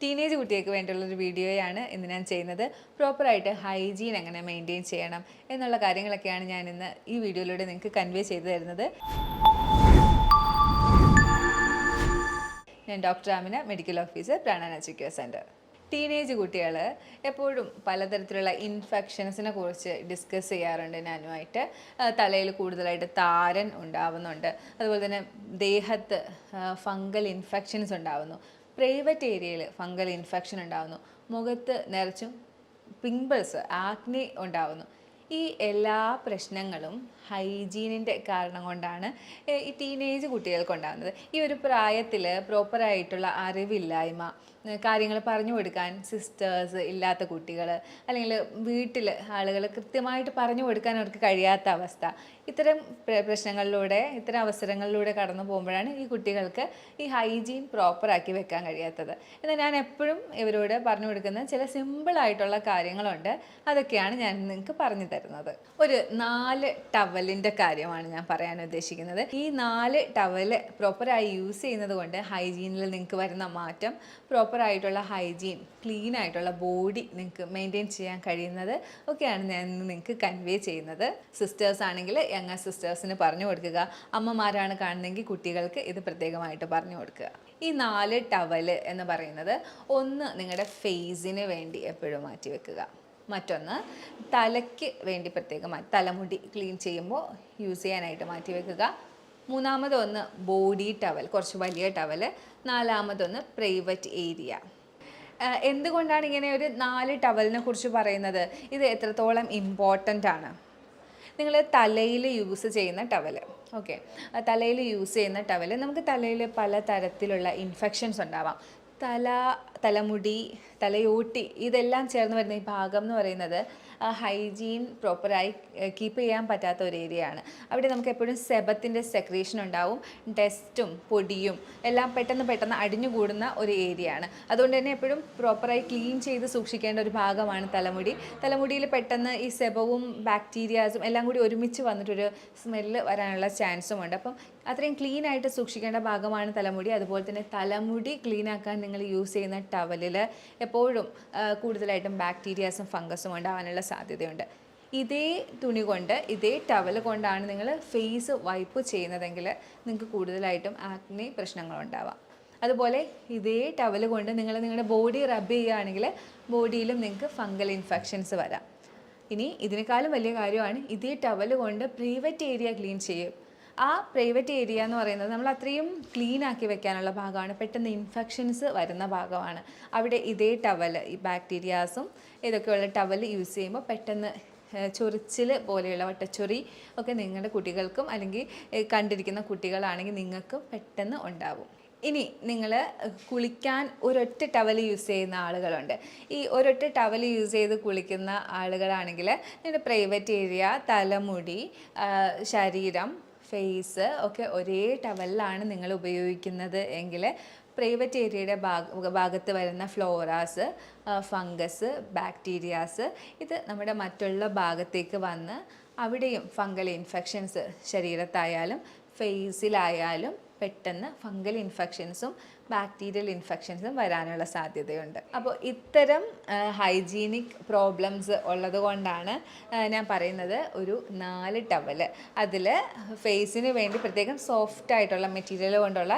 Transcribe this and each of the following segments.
Teenage കുട്ടികൾക്ക് വേണ്ടിയുള്ളൊരു വീഡിയോയാണ് ഇന്ന് ഞാൻ ചെയ്യുന്നത്. പ്രോപ്പറായിട്ട് ഹൈജീൻ എങ്ങനെ മെയിൻറ്റെയിൻ ചെയ്യണം എന്നുള്ള കാര്യങ്ങളൊക്കെയാണ് ഞാൻ ഇന്ന് ഈ വീഡിയോയിലൂടെ നിങ്ങൾക്ക് കൺവേ ചെയ്തു തരുന്നത്. ഞാൻ ഡോക്ടർ ആമിന, മെഡിക്കൽ ഓഫീസർ, പ്രാണാനാച് കെയർ സെൻറ്റർ. ടീനേജ് കുട്ടികൾ എപ്പോഴും പലതരത്തിലുള്ള ഇൻഫെക്ഷൻസിനെ കുറിച്ച് ഡിസ്കസ് ചെയ്യാറുണ്ട് ഞാനുമായിട്ട്. തലയിൽ കൂടുതലായിട്ട് താരൻ ഉണ്ടാവുന്നുണ്ട്, അതുപോലെ തന്നെ ദേഹത്ത് ഫംഗൽ ഇൻഫെക്ഷൻസ് ഉണ്ടാവുന്നു, പ്രൈവറ്റ് ഏരിയയിൽ ഫംഗൽ ഇൻഫെക്ഷൻ ഉണ്ടാവുന്നു, മുഖത്ത് നിറച്ചും പിമ്പിൾസ് ആക്നെ ഉണ്ടാവുന്നു. ഈ എല്ലാ പ്രശ്നങ്ങളും ഹൈജീനിൻ്റെ കാരണം കൊണ്ടാണ് ഈ ടീനേജ് കുട്ടികൾക്കുണ്ടാകുന്നത്. ഈ ഒരു പ്രായത്തിൽ പ്രോപ്പറായിട്ടുള്ള അറിവില്ലായ്മ, കാര്യങ്ങൾ പറഞ്ഞു കൊടുക്കാൻ സിസ്റ്റേഴ്സ് ഇല്ലാത്ത കുട്ടികൾ, അല്ലെങ്കിൽ വീട്ടിൽ ആളുകൾ കൃത്യമായിട്ട് പറഞ്ഞു കൊടുക്കാൻ അവർക്ക് കഴിയാത്ത അവസ്ഥ, ഇത്തരം പ്രശ്നങ്ങളിലൂടെ, ഇത്തരം അവസരങ്ങളിലൂടെ കടന്നു പോകുമ്പോഴാണ് ഈ കുട്ടികൾക്ക് ഈ ഹൈജീൻ പ്രോപ്പറാക്കി വെക്കാൻ കഴിയാത്തത്. എന്നാൽ ഞാൻ എപ്പോഴും ഇവരോട് പറഞ്ഞു കൊടുക്കുന്ന ചില സിമ്പിളായിട്ടുള്ള കാര്യങ്ങളുണ്ട്. അതൊക്കെയാണ് ഞാൻ നിങ്ങൾക്ക് പറഞ്ഞു തരുന്നത്. ഒരു 4 ടവലിൻ്റെ കാര്യമാണ് ഞാൻ പറയാൻ ഉദ്ദേശിക്കുന്നത്. ഈ 4 ടവല് പ്രോപ്പറായി യൂസ് ചെയ്യുന്നത് കൊണ്ട് ഹൈജീനിൽ നിങ്ങൾക്ക് വരുന്ന മാറ്റം, പ്രോപ്പറായിട്ടുള്ള ഹൈജീൻ, ക്ലീൻ ആയിട്ടുള്ള ബോഡി നിങ്ങൾക്ക് മെയിൻറ്റെയിൻ ചെയ്യാൻ കഴിയുന്നത് ഒക്കെയാണ് ഞാൻ നിങ്ങൾക്ക് കൺവേ ചെയ്യുന്നത്. സിസ്റ്റേഴ്സ് ആണെങ്കിൽ യങ്ങർ സിസ്റ്റേഴ്സിന് പറഞ്ഞു കൊടുക്കുക, അമ്മമാരാണ് കാണുന്നതെങ്കിൽ കുട്ടികൾക്ക് ഇത് പ്രത്യേകമായിട്ട് പറഞ്ഞു കൊടുക്കുക. ഈ 4 ടവല് എന്ന് പറയുന്നത്, ഒന്ന് നിങ്ങളുടെ ഫേസിന് വേണ്ടി എപ്പോഴും മാറ്റി വെക്കുക, മറ്റൊന്ന് തലയ്ക്ക് വേണ്ടി പ്രത്യേകം തലമുടി ക്ലീൻ ചെയ്യുമ്പോൾ യൂസ് ചെയ്യാനായിട്ട് മാറ്റി വെക്കുക, മൂന്നാമതൊന്ന് ബോഡി ടവൽ, കുറച്ച് വലിയ ടവല്, നാലാമതൊന്ന് പ്രൈവറ്റ് ഏരിയ. എന്തുകൊണ്ടാണ് ഇങ്ങനെ ഒരു 4 ടവലിനെ കുറിച്ച് പറയുന്നത്? ഇത് എത്രത്തോളം ഇമ്പോർട്ടൻ്റ് ആണ്. നിങ്ങൾ തലയിൽ യൂസ് ചെയ്യുന്ന ടവല്, ഓക്കെ, തലയിൽ യൂസ് ചെയ്യുന്ന ടവല്, നമുക്ക് തലയിൽ പല തരത്തിലുള്ള ഇൻഫെക്ഷൻസ് ഉണ്ടാവാം. തലമുടി, തലയോട്ടി, ഇതെല്ലാം ചേർന്ന് വരുന്ന ഈ ഭാഗം എന്ന് പറയുന്നത് ഹൈജീൻ പ്രോപ്പറായി കീപ്പ് ചെയ്യാൻ പറ്റാത്ത ഒരു ഏരിയയാണ്. അവിടെ നമുക്ക് എപ്പോഴും സെബത്തിൻ്റെ സെക്രീഷൻ ഉണ്ടാവും, ഡസ്റ്റും പൊടിയും എല്ലാം പെട്ടെന്ന് അടിഞ്ഞുകൂടുന്ന ഒരു ഏരിയയാണ്. അതുകൊണ്ട് തന്നെ എപ്പോഴും പ്രോപ്പറായി ക്ലീൻ ചെയ്ത് സൂക്ഷിക്കേണ്ട ഒരു ഭാഗമാണ് തലമുടി. തലമുടിയിൽ പെട്ടെന്ന് ഈ സെബവും ബാക്ടീരിയാസും എല്ലാം കൂടി ഒരുമിച്ച് വന്നിട്ടൊരു സ്മെല്ല് വരാനുള്ള ചാൻസും ഉണ്ട്. അപ്പം അത്രയും ക്ലീൻ ആയിട്ട് സൂക്ഷിക്കേണ്ട ഭാഗമാണ് തലമുടി. അതുപോലെ തന്നെ തലമുടി ക്ലീൻ ആക്കാൻ നിങ്ങൾ യൂസ് ചെയ്യുന്ന ടവലിൽ എപ്പോഴും കൂടുതലായിട്ടും ബാക്ടീരിയാസും ഫംഗസും ഉണ്ടാവാനുള്ള സാധ്യതയുണ്ട്. ഇതേ തുണി കൊണ്ട്, ഇതേ ടവൽ കൊണ്ടാണ് നിങ്ങൾ ഫേസ് വൈപ്പ് ചെയ്യുന്നതെങ്കിൽ നിങ്ങൾക്ക് കൂടുതലായിട്ടും ആക്നെ പ്രശ്നങ്ങളുണ്ടാവാം. അതുപോലെ ഇതേ ടവൽ കൊണ്ട് നിങ്ങൾ നിങ്ങളുടെ ബോഡി റബ്ബ് ചെയ്യുകയാണെങ്കിൽ ബോഡിയിലും നിങ്ങൾക്ക് ഫംഗൽ ഇൻഫെക്ഷൻസ് വരാം. ഇനി ഇതിനേക്കാളും വലിയ കാര്യമാണ്, ഇതേ ടവൽ കൊണ്ട് പ്രൈവറ്റ് ഏരിയ ക്ലീൻ ചെയ്യും. ആ പ്രൈവറ്റ് ഏരിയ എന്ന് പറയുന്നത് നമ്മൾ അത്രയും ക്ലീൻ ആക്കി വെക്കാനുള്ള ഭാഗമാണ്, പെട്ടെന്ന് ഇൻഫെക്ഷൻസ് വരുന്ന ഭാഗമാണ്. അവിടെ ഇതേ ടവൽ, ഈ ബാക്ടീരിയാസും ഇതൊക്കെയുള്ള ടവൽ യൂസ് ചെയ്യുമ്പോൾ പെട്ടെന്ന് ചൊറിച്ചിൽ പോലെയുള്ള വട്ടച്ചൊറി ഒക്കെ നിങ്ങളുടെ കുട്ടികൾക്കും അല്ലെങ്കിൽ കണ്ടിരിക്കുന്ന കുട്ടികളാണെങ്കിൽ നിങ്ങൾക്കും പെട്ടെന്ന് ഉണ്ടാവും. ഇനി നിങ്ങൾ കുളിക്കാൻ ഒരൊറ്റ ടവൽ യൂസ് ചെയ്യുന്ന ആളുകളുണ്ട്. ഈ ഒരൊറ്റ ടവൽ യൂസ് ചെയ്ത് കുളിക്കുന്ന ആളുകളാണെങ്കിൽ നിങ്ങളുടെ പ്രൈവറ്റ് ഏരിയ, തലമുടി, ശരീരം, ഫേസ് ഒക്കെ ഒരേ ടവലിലാണ് നിങ്ങൾ ഉപയോഗിക്കുന്നത് എങ്കിൽ പ്രൈവറ്റ് ഏരിയയുടെ ഭാഗത്ത് വരുന്ന ഫ്ലോറാസ്, ഫംഗസ്, ബാക്ടീരിയാസ് ഇത് നമ്മുടെ മറ്റുള്ള ഭാഗത്തേക്ക് വന്ന് അവിടെയും ഫംഗൽ ഇൻഫെക്ഷൻസ് ശരീരത്തായാലും ഫേസിലായാലും പെട്ടെന്ന് ഫംഗൽ ഇൻഫെക്ഷൻസും ബാക്ടീരിയൽ ഇൻഫെക്ഷൻസും വരാനുള്ള സാധ്യതയുണ്ട്. അപ്പോൾ ഇത്തരം ഹൈജീനിക് പ്രോബ്ലംസ് ഉള്ളത് കൊണ്ടാണ് ഞാൻ പറയുന്നത് ഒരു 4 ടവല്. അതിൽ ഫേസിന് വേണ്ടി പ്രത്യേകം സോഫ്റ്റ് ആയിട്ടുള്ള മെറ്റീരിയൽ കൊണ്ടുള്ള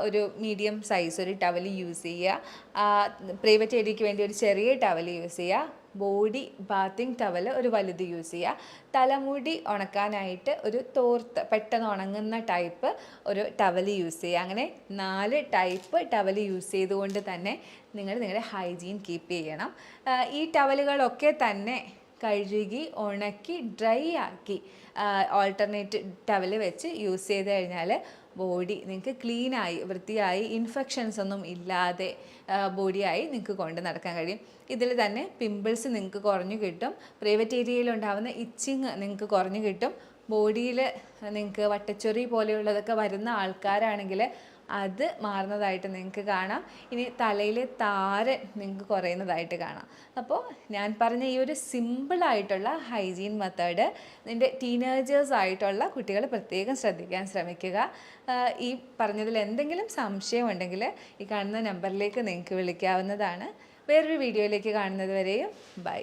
ഒരു മീഡിയം സൈസ് ഒരു ടവൽ യൂസ് ചെയ്യുക, പ്രൈവറ്റ് ഏരിയയ്ക്ക് വേണ്ടി ഒരു ചെറിയ ടവൽ യൂസ് ചെയ്യുക, ബോഡി ബാത്തിങ് ടവൽ ഒരു വലുത് യൂസ് ചെയ്യുക, തലമുടി ഉണക്കാനായിട്ട് ഒരു തോർത്ത്, പെട്ടെന്ന് ഉണങ്ങുന്ന ടൈപ്പ് ഒരു ടവൽ യൂസ് ചെയ്യുക. അങ്ങനെ 4 ടൈപ്പ് ടവൽ യൂസ് ചെയ്തുകൊണ്ട് തന്നെ നിങ്ങളുടെ ഹൈജീൻ കീപ്പ് ചെയ്യണം. ഈ ടവലുകളൊക്കെ തന്നെ കഴുകി ഉണക്കി ഡ്രൈ ആക്കി ഓൾട്ടർനേറ്റ് ടവൽ വെച്ച് യൂസ് ചെയ്ത് കഴിഞ്ഞാൽ ബോഡി നിങ്ങൾക്ക് ക്ലീനായി, വൃത്തിയായി, ഇൻഫെക്ഷൻസ് ഒന്നും ഇല്ലാതെ ബോഡിയായി നിങ്ങൾക്ക് കൊണ്ട് നടക്കാൻ കഴിയും. ഇതിൽ തന്നെ പിമ്പിൾസ് നിങ്ങൾക്ക് കുറഞ്ഞു കിട്ടും, പ്രൈവറ്റ് ഏരിയയിൽ ഉണ്ടാകുന്ന ഇച്ചിങ് നിങ്ങൾക്ക് കുറഞ്ഞു കിട്ടും, ബോഡിയിൽ നിങ്ങൾക്ക് വട്ടച്ചൊറി പോലെയുള്ളതൊക്കെ വരുന്ന ആൾക്കാരാണെങ്കിൽ അത് മാറുന്നതായിട്ട് നിങ്ങൾക്ക് കാണാം. ഇനി തലയിലെ താരൻ നിങ്ങൾക്ക് കുറയുന്നതായിട്ട് കാണാം. അപ്പോൾ ഞാൻ പറഞ്ഞ ഈ ഒരു സിമ്പിളായിട്ടുള്ള ഹൈജീൻ മെത്തേഡ് നിൻ്റെ ടീനേജേഴ്സ് ആയിട്ടുള്ള കുട്ടികൾ പ്രത്യേകം ശ്രദ്ധിക്കാൻ ശ്രമിക്കുക. ഈ പറഞ്ഞതിൽ എന്തെങ്കിലും സംശയം ഉണ്ടെങ്കിൽ ഈ കാണുന്ന നമ്പറിലേക്ക് നിങ്ങൾക്ക് വിളിക്കാവുന്നതാണ്. വേറൊരു വീഡിയോയിലേക്ക് കാണുന്നത് വരെയും ബൈ.